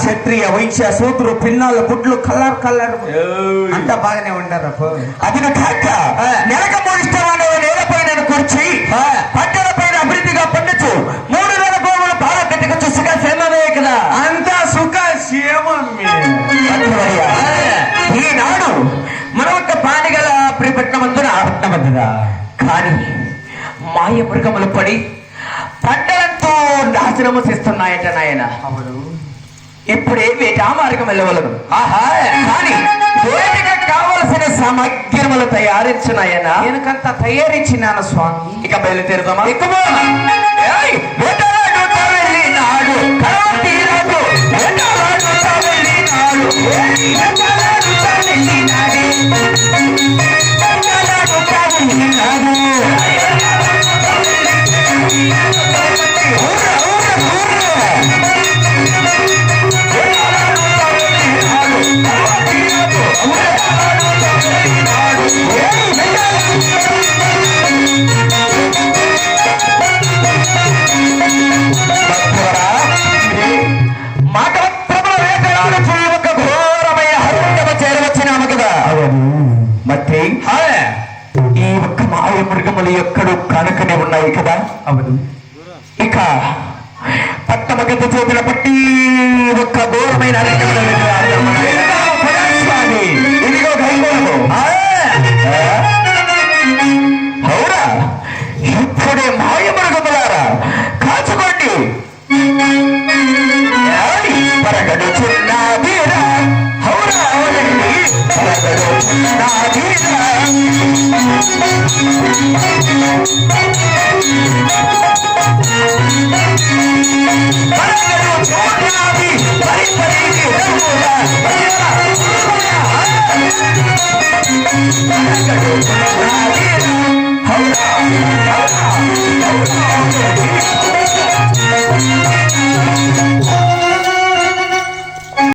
క్షత్రియ వైశ్య సూత్రు పిన్నాళ్ళు గుడ్లు colour colour అంతా బాగానే ఉంటారు. అది కాక నెలకు 3 ఇష్టమైన నేలపైన కూర్చి పంటల పైన అభివృద్ధిగా పండించు 3000 గోవులు బాగా పెట్టుకు సుఖ క్షేమమే కదా. అంతా సుఖ క్షేమమే. ఈనాడు మన ఒక పానిగల ప్రిపట్నమందున ఆపట్నమందున కానీ మాయ మృగములు పడి పంటలంతో నాశనము చేస్తున్నాయట నాయన. ఇప్పుడే వేటా మార్గం వెళ్ళవలను. ఆహా కానీ వేటకు కావలసిన సమగ్రములు తయారించున్నాయన. నేనకంతా తయారించినాను స్వామి. ఇక బయలుదేరుదామా? ఈ ఒక్క మాయ మృగములు ఎక్కడో కనుకనే ఉన్నాయి కదా. అవును. ఇక పట్టమగత చేతుల పట్టి ఒక్క ఘోరమైన ఇదిగో గైగోళము. అవునా? ఇప్పుడే మాయ మృగములారా కాచుకోండి. పరగడు చిన్నదీరా. అవునా? అవునండి. పరగడు చిన్నదీరా.